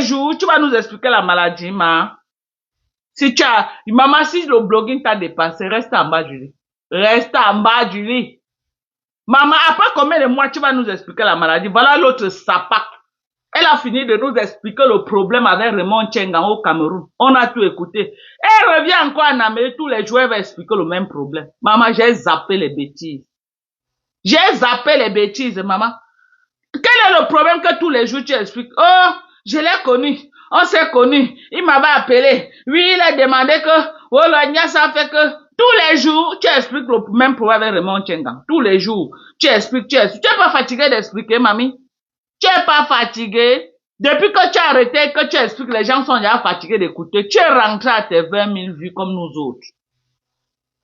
les jours, tu vas nous expliquer la maladie, ma. Si tu as, maman, si le blogging t'a dépassé, reste en bas du lit. Reste en bas du lit. Maman, après combien de mois tu vas nous expliquer la maladie? Voilà l'autre sapac. Elle a fini de nous expliquer le problème avec Raymond Tchengan au Cameroun. On a tout écouté. Elle revient encore en Amérique, tous les jours, elle va expliquer le même problème. Maman, j'ai zappé les bêtises. J'ai zappé les bêtises, maman. Quel est le problème que tous les jours tu expliques? Oh, je l'ai connu. On s'est connu. Il m'avait appelé. Oui, il a demandé que, oh, le ça fait que, tous les jours, tu expliques le même problème avec Raymond Tchengan. Tous les jours, tu expliques. Tu es pas fatigué d'expliquer, mamie? Tu es pas fatigué? Depuis que tu as arrêté, que tu expliques, les gens sont déjà fatigués d'écouter. Tu es rentré à tes 20 000 vues comme nous autres.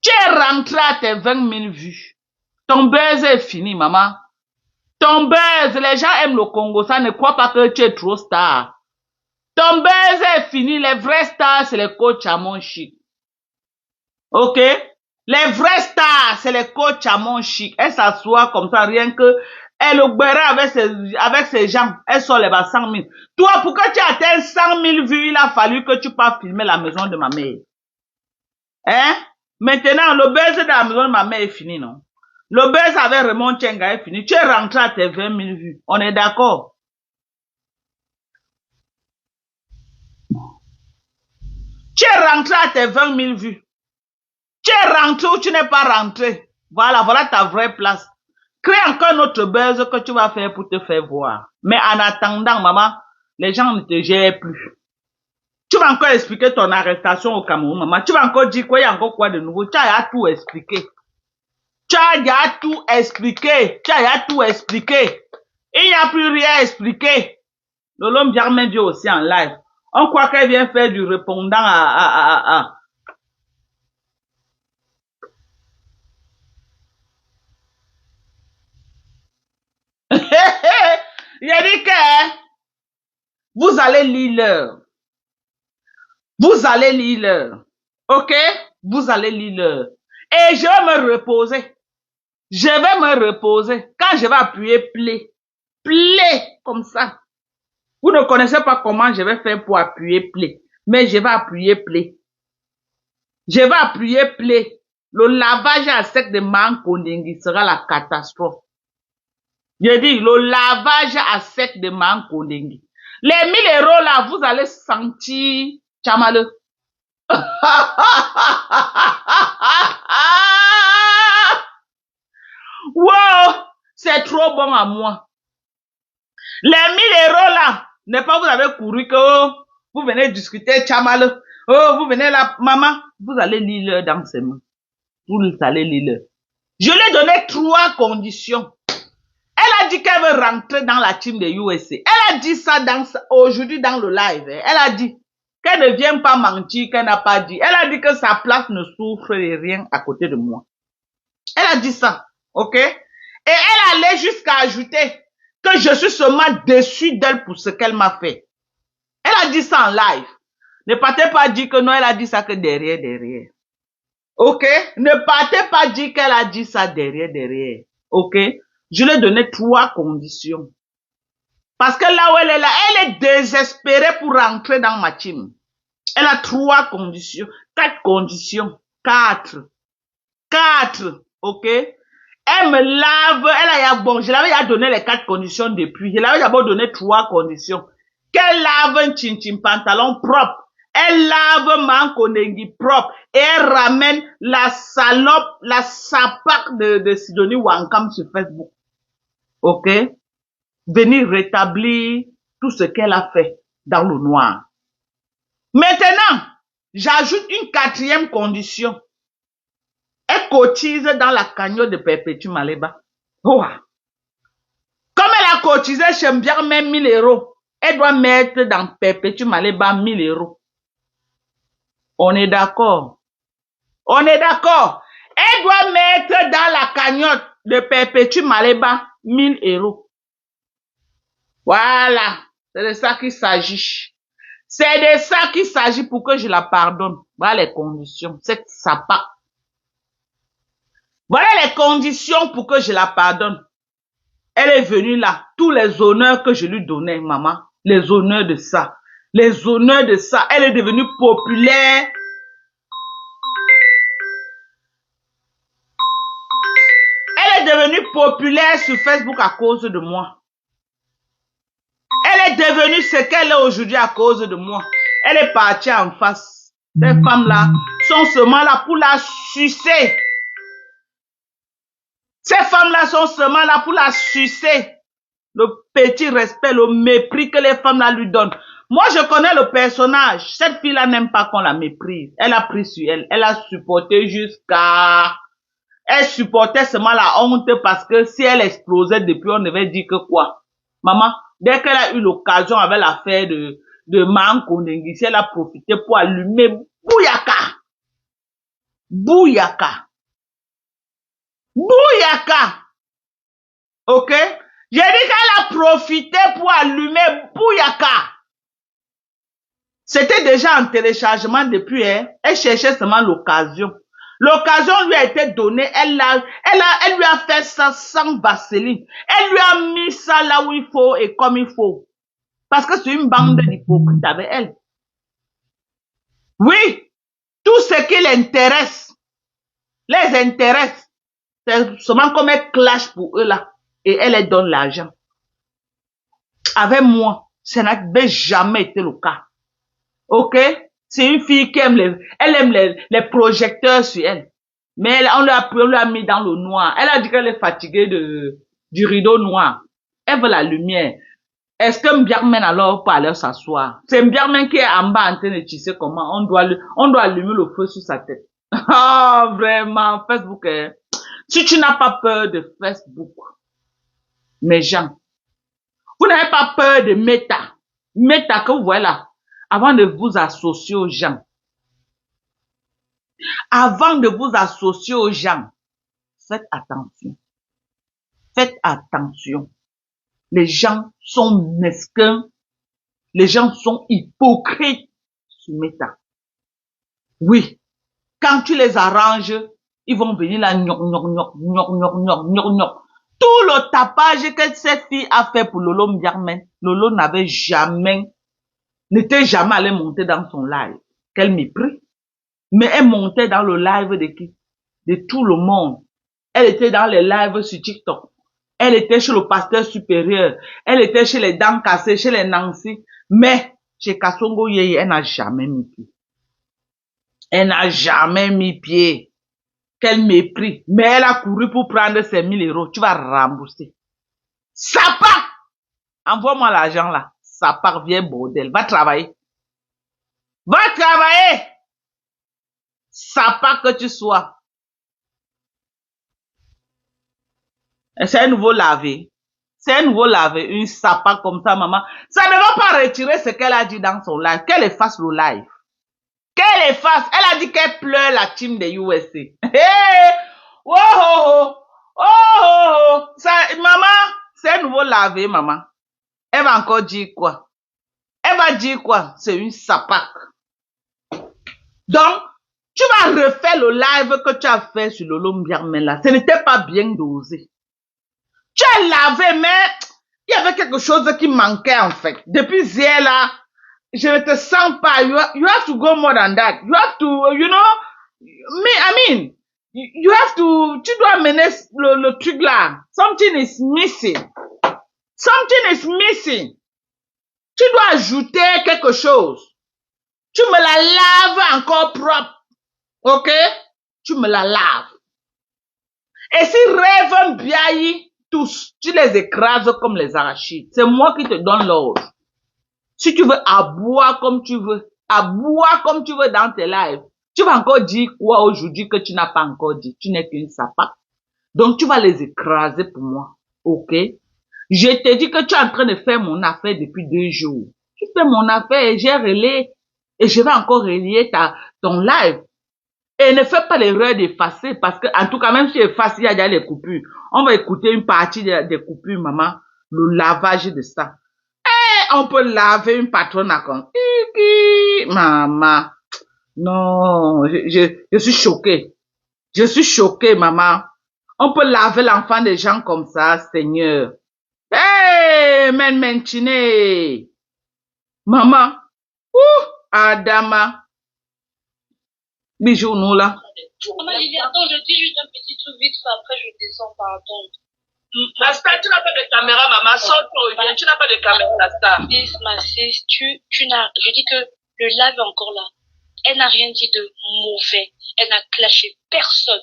Tu es rentré à tes 20 000 vues. Ton buzz est fini, maman. Ton buzz, les gens aiment le Congo, ça ne croit pas que tu es trop star. Ton buzz est fini, les vrais stars, c'est les coachs à mon chic. Ok? Les vrais stars, c'est les coachs à mon chic. Elle s'assoit comme ça, rien que, elle obérait avec ses gens. Elle sort les bas 100 000. Toi, pour que tu atteignes 100 000 vues, il a fallu que tu passes filmer la maison de ma mère. Hein? Maintenant, le buzz de la maison de ma mère est fini, non? Le buzz avec Raymond Tchenga est fini. Tu es rentré à tes 20 000 vues. On est d'accord? Tu es rentré à tes 20 000 vues. Tu es rentré ou tu n'es pas rentré. Voilà, voilà ta vraie place. Crée encore un autre buzz que tu vas faire pour te faire voir. Mais en attendant, maman, les gens ne te gèrent plus. Tu vas encore expliquer ton arrestation au Cameroun, maman. Tu vas encore dire quoi, il y a encore quoi de nouveau. Tu as tout expliqué. Tu as tout expliqué. Tu as tout expliqué. Il n'y a plus rien à expliquer. L'homme Germain vient aussi en live. On croit qu'elle vient faire du répondant à. Il a dit que vous allez lire l'heure. Vous allez lire l'heure. Ok? Vous allez lire l'heure. Et je vais me reposer. Je vais me reposer. Quand je vais appuyer play. Play comme ça. Vous ne connaissez pas comment je vais faire pour appuyer play. Mais je vais appuyer play. Je vais appuyer play. Le lavage à sec de Mankondingi sera la catastrophe. Je dis, le lavage à sec de Mankondingi. Les 1 000 € là, vous allez sentir Chamale. Wow, c'est trop bon à moi. Les 1 000 € là, n'est pas vous avez couru que oh, vous venez discuter Chamale. Oh, vous venez là, maman, vous allez lire dans ses mains. Vous allez lire. Je lui ai donné 3 conditions. Elle a dit qu'elle veut rentrer dans la team de USA. Elle a dit ça aujourd'hui dans le live. Elle a dit qu'elle ne vient pas mentir, qu'elle n'a pas dit. Elle a dit que sa place ne souffre de rien à côté de moi. Elle a dit ça, ok? Et elle allait jusqu'à ajouter que je suis seulement déçue d'elle pour ce qu'elle m'a fait. Elle a dit ça en live. Ne partez pas dire que non, elle a dit ça que derrière. Ok? Ne partez pas dire qu'elle a dit ça derrière. Ok? Je lui ai donné 3 conditions. Parce que là où elle est là, elle est désespérée pour rentrer dans ma team. Elle a 3 conditions. 4 conditions. 4. Ok? Elle me lave, bon, je l'avais déjà donné les 4 conditions depuis. Je l'avais d'abord donné 3 conditions. Qu'elle lave un chin-chin pantalon propre. Elle lave Mankondingi propre. Et elle ramène la salope, la sapac de Sidonie Wankam sur Facebook. Ok? Venir rétablir tout ce qu'elle a fait dans le noir. Maintenant, j'ajoute une 4e condition. Elle cotise dans la cagnotte de Perpétue Maleba. Oh. Comme elle a cotisé chez bien même 1 000 €, elle doit mettre dans Perpétue Maleba 1 000 €. On est d'accord. On est d'accord. Elle doit mettre dans la cagnotte de Perpétue Maleba 1 000 €. Voilà. C'est de ça qu'il s'agit. C'est de ça qu'il s'agit pour que je la pardonne. Voilà les conditions. C'est ça pas. Voilà les conditions pour que je la pardonne. Elle est venue là. Tous les honneurs que je lui donnais, maman. Les honneurs de ça. les honneurs de ça. Elle est devenue populaire. Elle est devenue populaire sur Facebook à cause de moi. Elle est devenue ce qu'elle est aujourd'hui à cause de moi. Elle est partie en face. Ces femmes-là sont seulement là pour la sucer. Ces femmes-là sont seulement là pour la sucer. Le petit respect, le mépris que les femmes-là lui donnent. Moi, je connais le personnage. Cette fille-là n'aime pas qu'on la méprise. Elle a pris sur elle. Elle a supporté jusqu'à... Elle supportait seulement la honte parce que si elle explosait depuis, on devait dire que quoi? Maman, dès qu'elle a eu l'occasion avec l'affaire de Maan Kondengi, elle a profité pour allumer Bouyaka. Bouyaka. Bouyaka. Ok? J'ai dit qu'elle a profité pour allumer Bouyaka. C'était déjà en téléchargement depuis, hein. Elle cherchait seulement l'occasion. L'occasion lui a été donnée, elle lui a fait ça sans vaseline. Elle lui a mis ça là où il faut et comme il faut. Parce que c'est une bande d'hypocrites avec elle. Oui, tout ce qui l'intéresse, les intéresse. C'est seulement comme elle clash pour eux là. Et elle leur donne l'argent. Avec moi, ça n'avait jamais été le cas. Ok? C'est une fille qui aime elle aime les projecteurs sur elle. Mais on lui a mis dans le noir. Elle a dit qu'elle est fatiguée du rideau noir. Elle veut la lumière. Est-ce que Mbiarmen alors peut aller s'asseoir? C'est Mbiarmen qui est en bas en train de tisser comment on doit allumer le feu sur sa tête. Oh, vraiment, Facebook, hein. Si tu n'as pas peur de Facebook, mes gens, vous n'avez pas peur de Meta. Meta que vous voyez là, avant de vous associer aux gens. Avant de vous associer aux gens, faites attention. Faites attention. Les gens sont mesquins. Les gens sont hypocrites sur Meta. Oui. Quand tu les arranges, ils vont venir là, gnoc, gnoc, gnoc, gnoc, gnoc, gnoc, gnoc, gnoc. Tout le tapage que cette fille a fait pour Lolo Mbiarmen, Lolo n'était jamais allé monter dans son live. Quel mépris. Mais elle montait dans le live de qui? De tout le monde. Elle était dans les lives sur TikTok. Elle était chez le pasteur supérieur. Elle était chez les dents cassées, chez les Nancy. Mais chez Kasongo Yeye, elle n'a jamais mis pied. Elle n'a jamais mis pied. Quel mépris. Mais elle a couru pour prendre ses 1000 euros. Tu vas rembourser. Ça part. Envoie-moi l'argent là. Ça part, viens bordel. Va travailler. Va travailler. Ça part que tu sois. C'est un nouveau lavé. C'est un nouveau lavé. Une sapa comme ça, maman. Ça ne va pas retirer ce qu'elle a dit dans son live. Qu'elle efface le live. Qu'elle efface. Elle a dit qu'elle pleure la team des USA. Hey! Oh, oh, oh. Oh, oh, oh. Ça, maman, c'est un nouveau lavé, maman. Elle va encore dire quoi? Elle va dire quoi? C'est une sapac. Donc, tu vas refaire le live que tu as fait sur Lolo Mbiarmen là. Ce n'était pas bien dosé. Tu as lavé, mais il y avait quelque chose qui manquait en fait. Depuis hier là, je ne te sens pas. You have to go more than that. You have to, you know, you have to, tu dois mener le truc là. Something is missing. Something is missing. Tu dois ajouter quelque chose. Tu me la laves encore propre. Ok? Tu me la laves. Et si rêvent bien tous, tu les écrases comme les arachides. C'est moi qui te donne l'ordre. Si tu veux aboyer comme tu veux, aboyer comme tu veux dans tes lives, tu vas encore dire quoi aujourd'hui que tu n'as pas encore dit? Tu n'es qu'une sapate. Donc tu vas les écraser pour moi. Ok? Je te dis que tu es en train de faire mon affaire depuis 2 jours. Tu fais mon affaire et j'ai relayé. Et je vais encore relayer ton live. Et ne fais pas l'erreur d'effacer parce que, en tout cas, même si tu effaces, il y a déjà les coupures. On va écouter une partie des coupures, maman. Le lavage de ça. Et on peut laver une patronne à compte. Maman. Non, je suis choquée. Je suis choquée, maman. On peut laver l'enfant des gens comme ça, Seigneur. Hey, Menchine. Maman, Adama. Bijou, nous là. Maman Lily, attends, je dis juste un petit truc vite fait, après je descends, pardon. La star, tu n'as pas de caméra, maman. Sors, tu reviens. Tu n'as pas de caméra, la star. Ma sis, je dis que le live est encore là. Elle n'a rien dit de mauvais. Elle n'a clashé personne.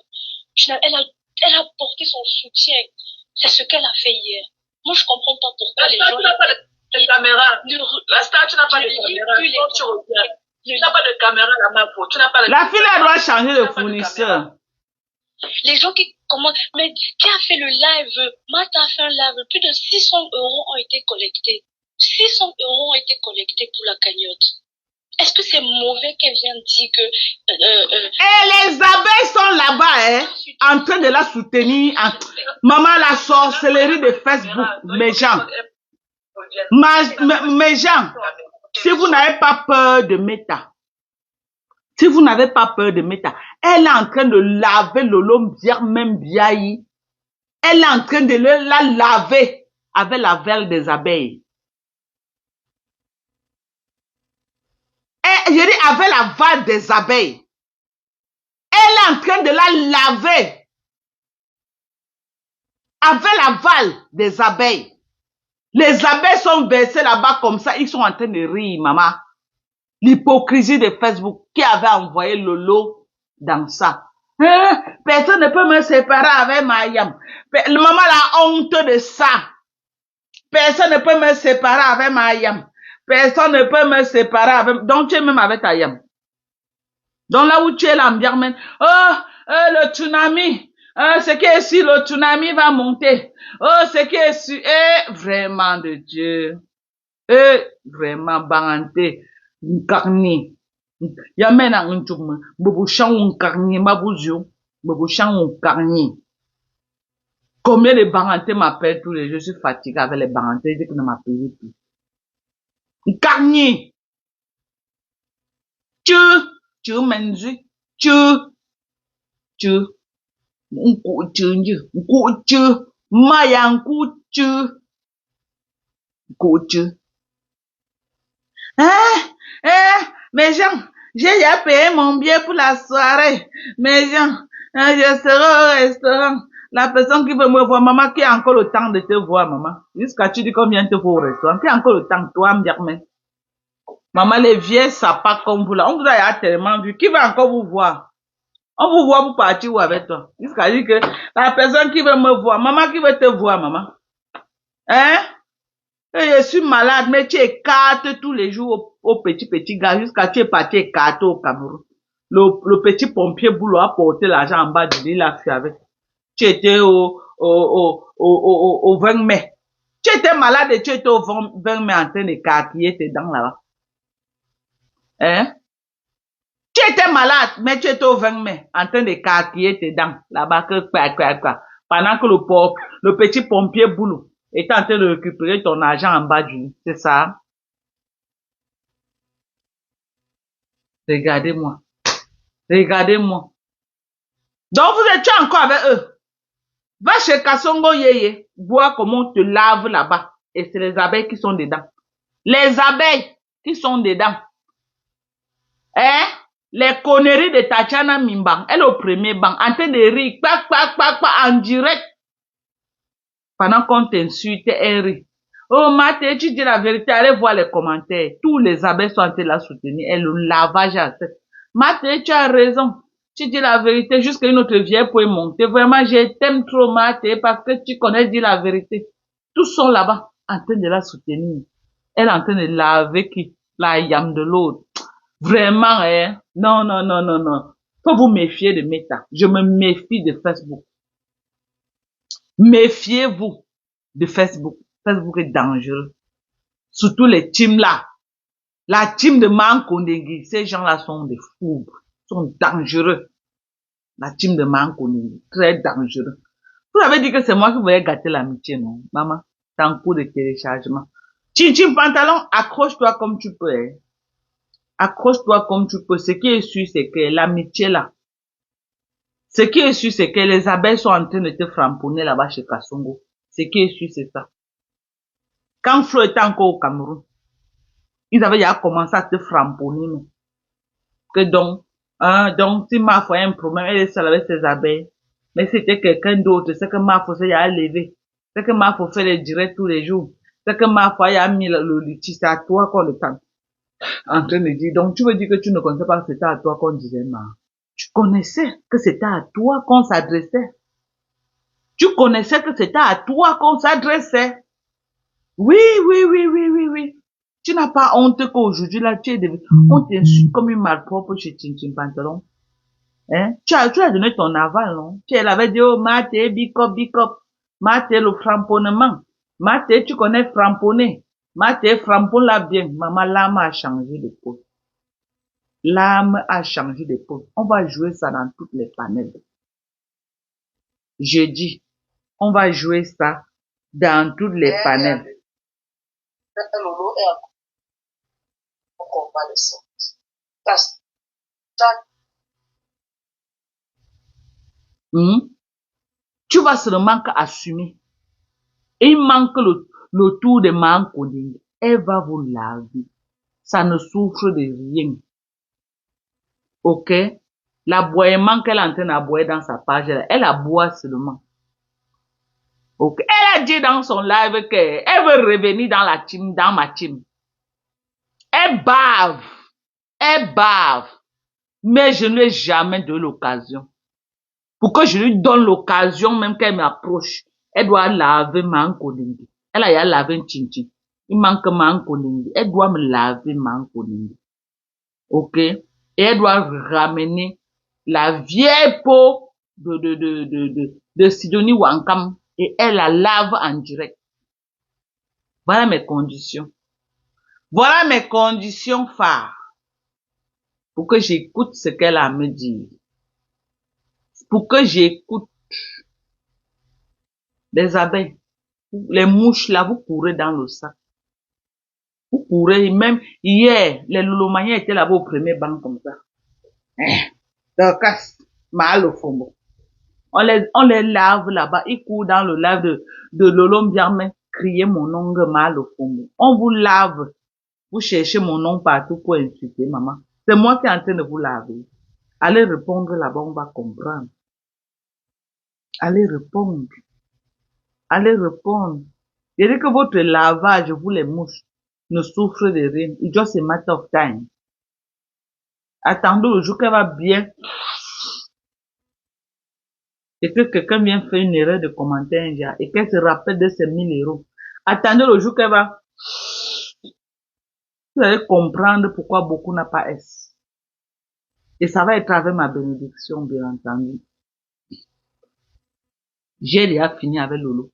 Elle a porté son soutien. C'est ce qu'elle a fait hier. Moi, je comprends pas pourquoi les gens... Tu n'as pas de caméra. La star, tu n'as pas de caméra. Tu reviens. Tu n'as pas de caméra, la main. Tu n'as pas de... La fille, elle doit changer de fournisseur. Les gens qui commandent, mais qui a fait le live? Martha a fait un live, plus de 600 € ont été collectés. 600 € ont été collectés pour la cagnotte. Est-ce que c'est mauvais qu'elle vienne dire que... Et les abeilles sont là-bas, hein, en train de la soutenir. Maman, la sorcellerie de Facebook, mes gens. Mes gens, si vous n'avez pas peur de Meta, si vous n'avez pas peur de Meta, elle est en train de laver Lolo même Biaï. Elle est en train de la laver avec la verre des abeilles. Et, je dis avec la vague des abeilles. Elle est en train de la laver avec la vague des abeilles. Les abeilles sont versées là-bas comme ça. Ils sont en train de rire, maman. L'hypocrisie de Facebook qui avait envoyé Lolo dans ça. Hein? Personne ne peut me séparer avec Mayam. Maman a honte de ça. Personne ne peut me séparer avec Mayam. Personne ne peut me séparer avec... Donc tu es même avec Ayam. Donc là où tu es là, même. Le tsunami. C'est que si le tsunami va monter. C'est que si... vraiment de Dieu. Vraiment, banté. Nkarni. Yamena nchum. Bobo chan nkarni. Mabuzio. Bobo chan nkarni. Combien de banté m'appellent tous les jours? Je suis fatigué avec les banté. Je dis que ne m'appelle plus. Nkarni. Tu menzu. Tu. Mayankuchu. Mes gens, j'ai déjà payé mon billet pour la soirée. Mes gens, je serai au restaurant. La personne qui veut me voir, maman, qui a encore le temps de te voir, maman. Jusqu'à tu dis combien te faut au restaurant. Qui a encore le temps, toi, Mbiarmen. Maman, les vieux sapins comme vous là, on vous a tellement vu. Qui va encore vous voir? On vous voit pour partir ou avec toi. Jusqu'à dire que la personne qui veut me voir, maman qui veut te voir, maman. Hein? Et je suis malade, mais tu écartes tous les jours au petit gars jusqu'à tu es parti écarter au Cameroun. Le petit pompier boulot a porté l'argent en bas de l'île, il a fait avec. Tu étais au 20 mai. Tu étais malade et tu étais au 20 mai en train d'écarquiller tes dents là-bas. Hein? Tu étais malade, mais tu étais au 20 mai, en train d'écarquiller tes dents, là-bas, quoi. Pendant que le petit pompier boulot est en train de récupérer ton argent en bas du lit. C'est ça? Regardez-moi. Regardez-moi. Donc, vous étiez encore avec eux. Va chez Kassongo Yeye, vois comment on te lave là-bas. Et c'est les abeilles qui sont dedans. Les abeilles qui sont dedans. Hein? Les conneries de Tatiana Mimban, elle est au premier banc, en train de rire, en direct. Pendant qu'on t'insulte, elle rit. Oh, Maté, tu dis la vérité, allez voir les commentaires. Tous les abeilles sont en train de la soutenir. Elle le lavage à tête. Maté, tu as raison. Tu dis la vérité, jusqu'à une autre vieille pour monter. Vraiment, je t'aime trop, Maté, parce que tu connais dire la vérité. Tous sont là-bas, en train de la soutenir. Elle est en train de laver qui? La yam de l'autre. Vraiment, hein? Non. Faut vous méfier de Meta. Je me méfie de Facebook. Méfiez-vous de Facebook. Facebook est dangereux. Surtout les teams là. La team de Mankondengui. Ces gens-là sont des fous. Sont dangereux. La team de Mankondengui. Très dangereux. Vous avez dit que c'est moi qui voulais gâter l'amitié, non? Maman, t'es en cours de téléchargement. Chin pantalon, accroche-toi comme tu peux, hein. Accroche-toi comme tu peux. Ce qui est sûr, c'est que l'amitié là. Ce qui est sûr, c'est que les abeilles sont en train de te framponner là-bas chez Kassongo. Ce qui est sûr, c'est ça. Quand Flo était encore au Cameroun, Ils avaient déjà commencé à te framponner. Mais. Que donc, si ma foi a un problème, elle est seule avec ses abeilles. Mais c'était quelqu'un d'autre. C'est que ma foi s'est levé. C'est que ma foi fait les directs tous les jours. C'est que ma foi a mis le litige. C'est à toi qu'on le tente. En train de dire, donc tu veux dire que tu ne connaissais pas que c'était à toi qu'on disait non. Tu connaissais que c'était à toi qu'on s'adressait. Tu connaissais que c'était à toi qu'on s'adressait. Oui. Tu n'as pas honte qu'aujourd'hui, là, tu es devenu, on t'insulte comme une malpropre chez Tintin Pantalon. Hein? Tu as donné ton aval, non? Elle avait dit, oh, Maté, bicop. Maté, le framponnement. Maté, tu connais framponner. Maté, framponne là bien. Maman, l'âme a changé de peau. L'âme a changé de peau. On va jouer ça dans toutes les panels. Je dis, on va jouer ça dans toutes les panels. Tu vas seulement assumer. Et il manque le tour de Mancoding. Elle va vous laver. Ça ne souffre de rien. Ok? L'aboiement qu'elle est en train d'aboyer dans sa page, elle aboie seulement. Ok? Elle a dit dans son live qu'elle veut revenir dans la team, dans ma team. Elle bave. Mais je ne lui ai jamais donné l'occasion. Pour que je lui donne l'occasion, même qu'elle m'approche, elle doit laver Mancoding. Elle a déjà lavé un chin-chin. Il manque Mancoding. Elle doit me laver Mancoding. Ok? Et elle doit ramener la vieille peau de Sidonie Wankam et elle la lave en direct. Voilà mes conditions. Voilà mes conditions phares. Pour que j'écoute ce qu'elle a à me dire. Pour que j'écoute les abeilles, les mouches là, vous courez dans le sac. Vous courez, même hier, les loulomaniens étaient là-bas au premier banc comme ça. Donc, mal au fond. On les lave là-bas, ils courent dans le lave de Lolo Mbiarmé, criez mon nom mal au fond. On vous lave, vous cherchez mon nom partout pour insulter maman. C'est moi qui est en train de vous laver. Allez répondre là-bas, on va comprendre. Allez répondre. Je dis que votre lavage, vous les mouches, ne souffre de rien. It's just a matter of time. Attendez le jour qu'elle va bien. Et que quelqu'un vient faire une erreur de commentaire et qu'elle se rappelle de ses 1000 euros. Attendez le jour qu'elle va. Vous allez comprendre pourquoi beaucoup n'a pas S. Et ça va être avec ma bénédiction, bien entendu. J'ai déjà fini avec Lolo.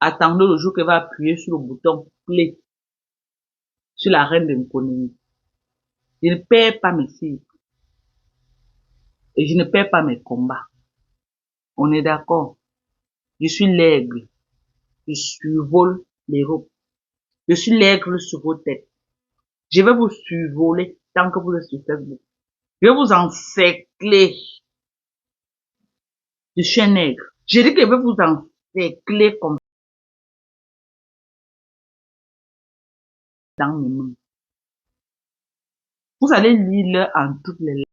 Attendez le jour qu'elle va appuyer sur le bouton play. Sur la reine de Nkonini. Je ne perds pas mes cibles. Et je ne perds pas mes combats. On est d'accord. Je suis l'aigle. Je survole les robes. Je suis l'aigle sur vos têtes. Je vais vous survoler tant que vous êtes sur Facebook. Je vais vous encercler. Je suis un aigle. Je dis que je vais vous encercler comme dans mes mains. Vous allez lire en toutes les lettres.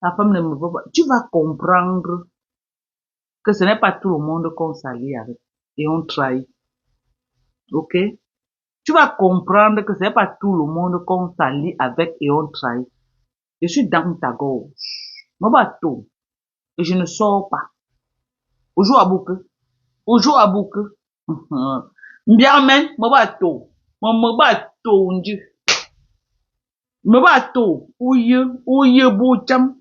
La femme ne me veut pas. Tu vas comprendre que ce n'est pas tout le monde qu'on s'allie avec et on trahit. Ok? Tu vas comprendre que ce n'est pas tout le monde qu'on s'allie avec et on trahit. Je suis dans ta gorge. Mobato. Et je ne sors pas. Ojo abouke. Mbiamen, mobato. Mobato, nji. Mobato. Ouye boucham.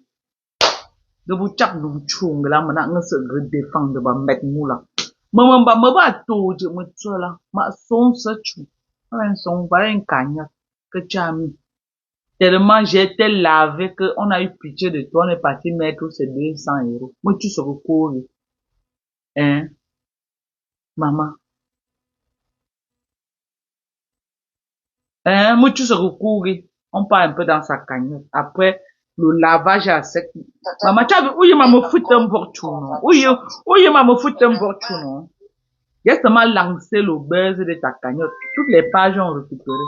De bouchak nous chung la mana ngase défendre ba met moula. Maman ba mobato, je me tsola. Ma son sa chou. Un son va un cagnac. Que tu as mis. Tellement j'étais lavé qu'on a eu pitié de toi, on est parti mettre ces 200 euros. Moi, tu se recours. Hein? Maman. Hein? Moi, tu se recours. On part un peu dans sa cagnotte. Après, le lavage à sec. Maman, tu as vu, où il m'a me foutu un borchou, non? Où il m'a me foutu un borchou, non? J'ai seulement lancé le buzz de ta cagnotte. Toutes les pages ont récupéré.